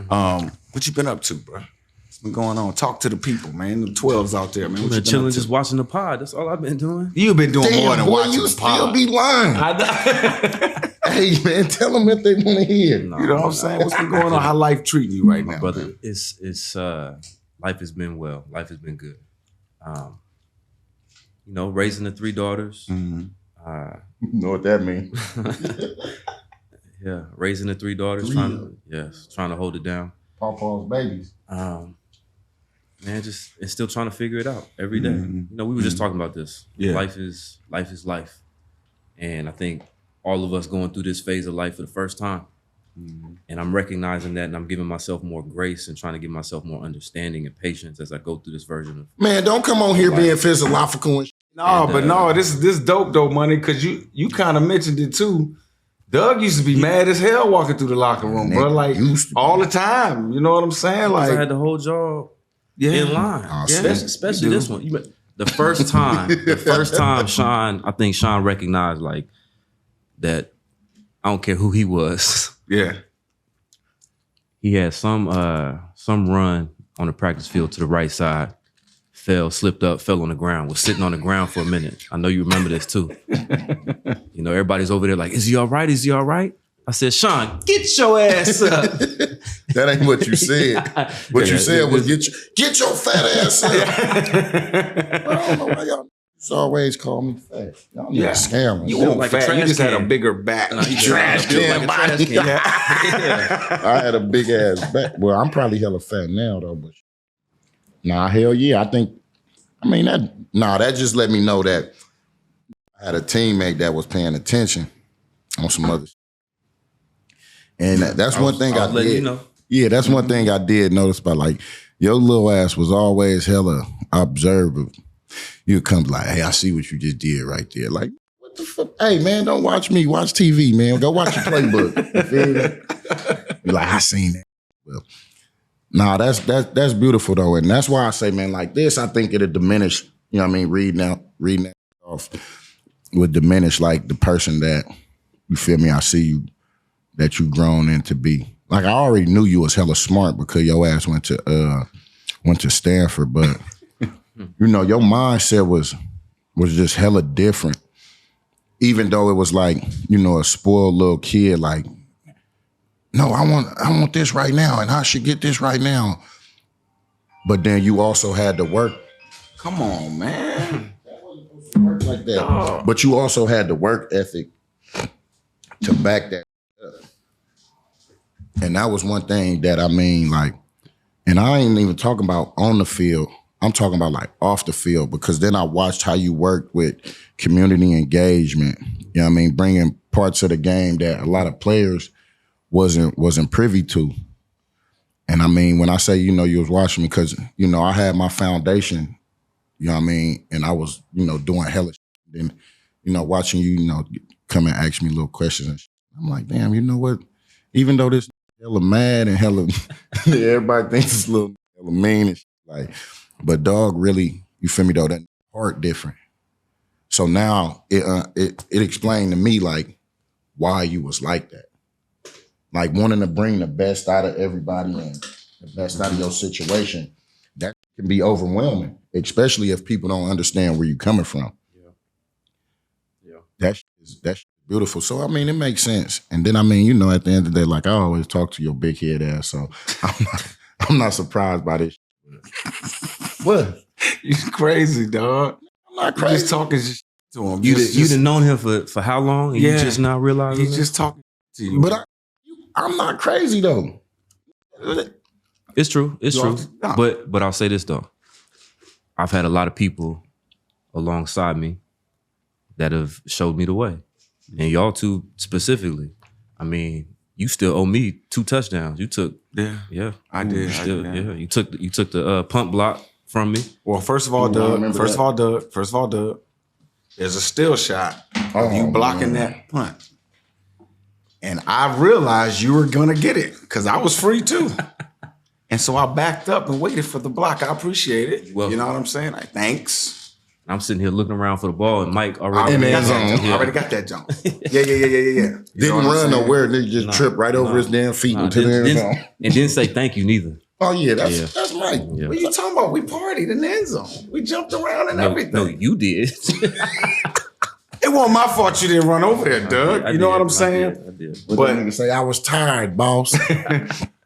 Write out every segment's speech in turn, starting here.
What you been up to, bro? What's been going on? Talk to the people, man. The 12s out there, man. I've been chilling, just watching the pod. That's all I've been doing. You've been doing more than watching you the pod. still be lying. Hey, man, tell them if they want to hear. No, you know what I'm saying? What's been going on? How life treating you right now, brother? Man? It's life has been well. Life has been good. Raising the 3 daughters. You know what that means? Yeah, raising the 3 daughters, trying to hold it down. Pawpaw's babies. Man, and still trying to figure it out every day. We were just talking about this. Yeah. Life is life. And I think all of us going through this phase of life for the first time. And I'm recognizing that, and I'm giving myself more grace and trying to give myself more understanding and patience as I go through this version of Man, don't come on here being philosophical and No, this dope though, money, because you kind of mentioned it too. Doug used to be mad as hell walking through the locker room, bro. Like all the time. You know what I'm saying? Like I had the whole job in line. Especially this one. The first time Sean recognized like that. I don't care who he was. Yeah. He had some run on the practice field to the right side, slipped up, fell on the ground, was sitting on the ground for a minute. I know you remember this too. Everybody's over there like, is he all right? Is he all right? I said, Sean, get your ass up. That ain't what you said. What you said was get your fat ass up. I don't know why y'all always call me fat. Y'all need to scare me. You weren't like fat. You just had a bigger back. Trash can body. I had a big ass back. Well, I'm probably hella fat now though, but hell yeah. That just let me know that I had a teammate that was paying attention on some other shit. And that's one thing I did. Yeah, that's one thing I did notice about like your little ass was always hella observant. You'd come like, hey, I see what you just did right there. Like, what the fuck? Hey, man, don't watch me. Watch TV, man. Go watch your playbook. You feel me? You're like, I seen that. Well, that's beautiful, though. And that's why I say, man, like this, I think it'll diminish, you know what I mean? Reading that off would diminish, like, the person that, you feel me, I see you, that you grown into be. Like, I already knew you was hella smart because your ass went to Stanford, but... your mindset was just hella different. Even though it was like, a spoiled little kid, like, no, I want this right now, and I should get this right now. But then you also had to work. Come on, man. That wasn't supposed to work like that. Oh. But you also had the work ethic to back that up. And that was one thing that and I ain't even talking about on the field. I'm talking about like off the field, because then I watched how you worked with community engagement. You know what I mean? Bringing parts of the game that a lot of players wasn't privy to. And I mean, when I say, you was watching me, because, I had my foundation, you know what I mean? And I was, doing hella shit. Then, watching you, come and ask me little questions and shit. I'm like, damn, you know what? Even though this hella mad and hella, everybody thinks it's a little hella mean and shit, like, but dog, really, you feel me though, that part different. So now it explained to me like why you was like that. Like wanting to bring the best out of everybody and the best out of your situation. That can be overwhelming, especially if people don't understand where you're coming from. Yeah. That's beautiful. So I mean, it makes sense. And then I mean, at the end of the day, like I always talk to your big head ass, so I'm not surprised by this. What? You crazy, dog. I'm not crazy. You just talking to him. You done known him for how long? And you just now realizing he's just talking to you. But I'm not crazy though. It's true. It's true. But I'll say this though. I've had a lot of people alongside me that have showed me the way. And y'all two specifically. I mean, you still owe me 2 touchdowns. You took, I did. You took the punt block from me. Well, first of all, Doug. First of all, Doug. There's a still shot of you blocking that punt, and I realized you were gonna get it because I was free too, and so I backed up and waited for the block. I appreciate it. Well, you know what I'm saying? Like, thanks. I'm sitting here looking around for the ball, and Mike already in the end zone. I already got that jump. Yeah. Didn't run nowhere. They just tripped right over his damn feet into the end zone. And didn't say thank you neither. Oh yeah, that's Mike. Yeah. What you talking about? We partied in the end zone. We jumped around and everything. No, you did. It wasn't my fault you didn't run over there, Doug. You know what I'm saying? I did. But nigga say I was tired, boss.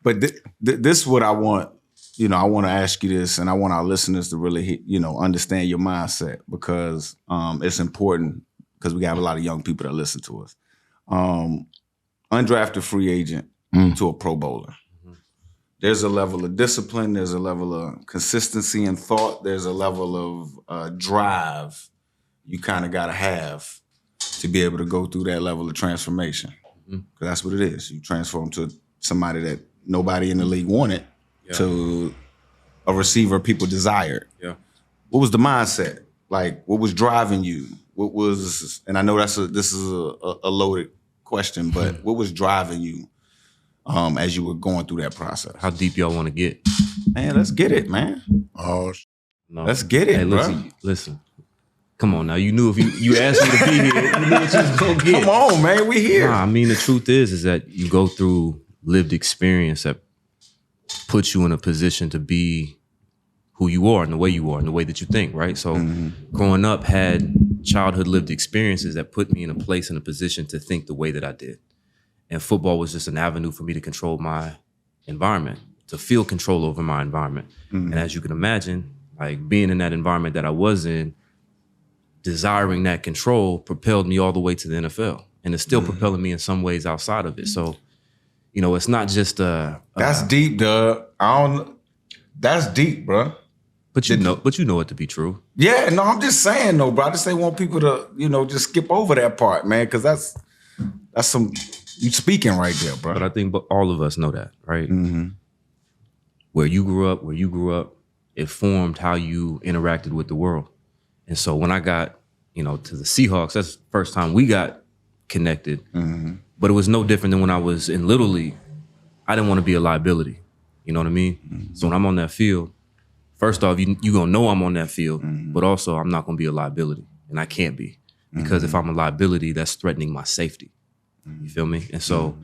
But this is what I want. You know, I want to ask you this, and I want our listeners to really, understand your mindset, because it's important, because we have a lot of young people that listen to us. Undrafted free agent to a Pro Bowler. There's a level of discipline. There's a level of consistency in thought. There's a level of drive you kind of got to have to be able to go through that level of transformation. Because that's what it is. You transform to somebody that nobody in the league wanted to a receiver people desired. Yeah. What was the mindset? Like, what was driving you? What was, and I know this is a loaded question, but what was driving you as you were going through that process? How deep y'all want to get? Man, let's get it, man. Oh, No. Let's get it, Hey, bro. listen. Come on now. You knew if you asked me to be here, you knew what you was gonna get. Come on, man. We here. Nah, I mean, the truth is that you go through lived experience that puts you in a position to be who you are and the way you are and the way that you think, right? So growing up, had childhood lived experiences that put me in a place, in a position to think the way that I did. And football was just an avenue for me to control my environment, to feel control over my environment. And as you can imagine, like being in that environment that I was in, desiring that control propelled me all the way to the NFL. And it's still propelling me in some ways outside of it. So, it's not just That's deep, Doug. That's deep, bro. But you know it to be true. Yeah, no, I'm just saying though, bro. I just ain't want people to, just skip over that part, man, because that's some you speaking right there, bro. But I think all of us know that, right? Where you grew up, it formed how you interacted with the world. And so when I got, to the Seahawks, that's the first time we got connected. But it was no different than when I was in Little League. I didn't want to be a liability. You know what I mean? So when I'm on that field, first off, you gonna know I'm on that field, but also I'm not gonna be a liability, and I can't be, because if I'm a liability, that's threatening my safety. You feel me? And so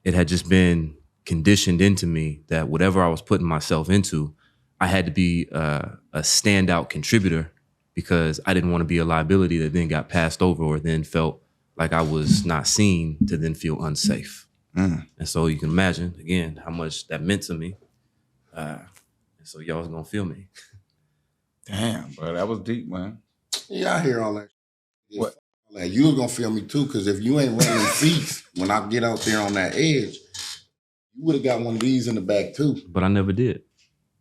it had just been conditioned into me that whatever I was putting myself into, I had to be a standout contributor, because I didn't want to be a liability that then got passed over or then felt like I was not seen to then feel unsafe. And so you can imagine, again, how much that meant to me. So y'all was gonna feel me. Damn, bro, that was deep, man. Yeah, I hear all that. Yeah, What? all that. You was gonna feel me too, because if you ain't running feet when I get out there on that edge, you would have got one of these in the back too. But I never did.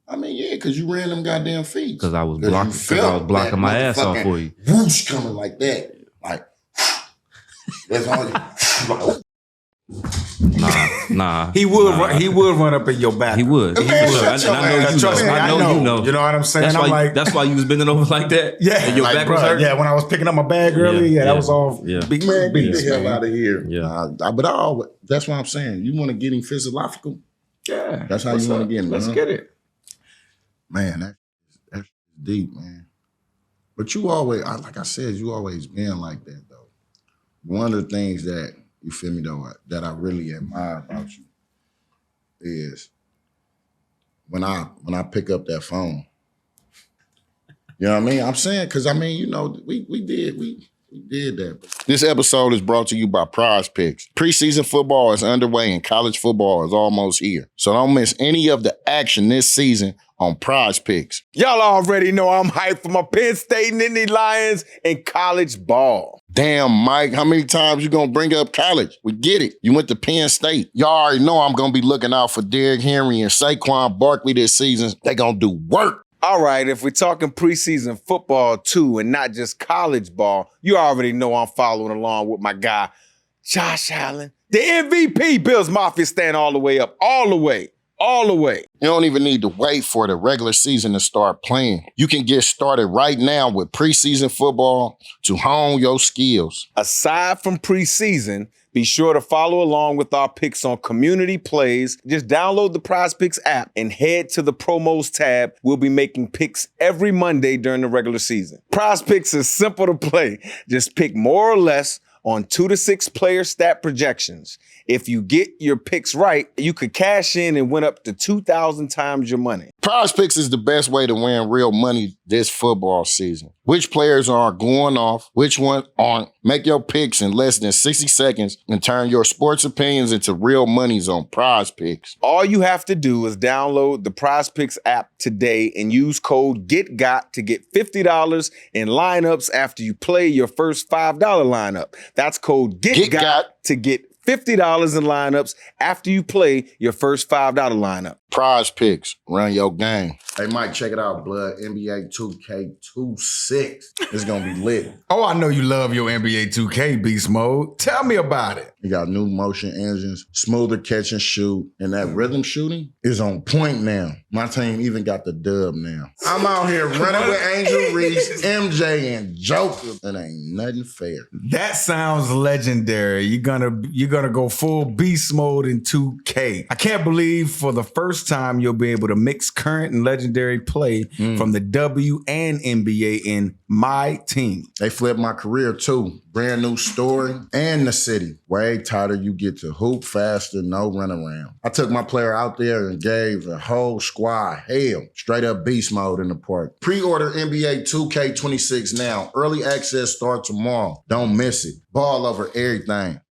I mean, yeah, because you ran them goddamn feet. Because I was blocking my ass off for you. Whoosh coming like that. Like, that's all. Nah. He would run up in your back. He would. Man, I shut know your ass you up. know. I know you know. You know what I'm saying? That's why you was bending over like that? Yeah, And your like, back was bro, hurt? yeah. When I was picking up my bag earlier, that was all big Man, get beats, the hell man. out of here. Yeah. But that's what I'm saying. You want to get him physiological? Yeah, That's how you want to get him. Let's get it. Man, that's deep, man. But you always, like I said, you always been like that, though. One of the things that, you feel me, though, that I really admire about you is when I pick up that phone. You know what I mean? I'm saying, because, I mean, we did that. This episode is brought to you by Prize Picks. Preseason football is underway and college football is almost here. So don't miss any of the action this season on Prize Picks. Y'all already know I'm hyped for my Penn State and Indy Lions in college ball. Damn, Mike, how many times you gonna bring up college? We get it. You went to Penn State. Y'all already know I'm gonna be looking out for Derrick Henry and Saquon Barkley this season. They gonna do work. All right, if we're talking preseason football too and not just college ball, you already know I'm following along with my guy, Josh Allen. The MVP, Bills Mafia, stand all the way up, all the way. You don't even need to wait for the regular season to start playing. You can get started right now with preseason football to hone your skills. Aside from preseason, Be sure to follow along with our picks on Community Plays. Just download the Prize Picks app and head to the promos tab. We'll be making picks every Monday during the regular season. Prize Picks is simple to play. Just pick more or less on 2 to 6 player stat projections. If you get your picks right, you could cash in and win up to 2,000 times your money. Prize Picks is the best way to win real money this football season. Which players are going off, which ones aren't. Make your picks in less than 60 seconds and turn your sports opinions into real monies on Prize Picks. All you have to do is download the Prize Picks app today and use code GETGOT to get $50 in lineups after you play your first $5 lineup. That's code GETGOT to get $50 in lineups after you play your first $5 lineup. Prize Picks, run your game. Hey, Mike, check it out, blood. NBA 2K26. It's going to be lit. Oh, I know you love your NBA 2K beast mode. Tell me about it. You got new motion engines, smoother catch and shoot, and that rhythm shooting is on point now. My team even got the dub now. I'm out here running with Angel Reese, MJ, and Joker. It ain't nothing fair. That sounds legendary. You're gonna go full beast mode in 2K. I can't believe for the first time you'll be able to mix current and legendary play from the W and NBA in my team. They flipped my career too. Brand new story and the city. Way tighter, you get to hoop faster, no run around. I took my player out there and gave the whole squad hell. Straight up beast mode in the park. Pre-order NBA 2K26 now. Early access starts tomorrow. Don't miss it. Ball over everything.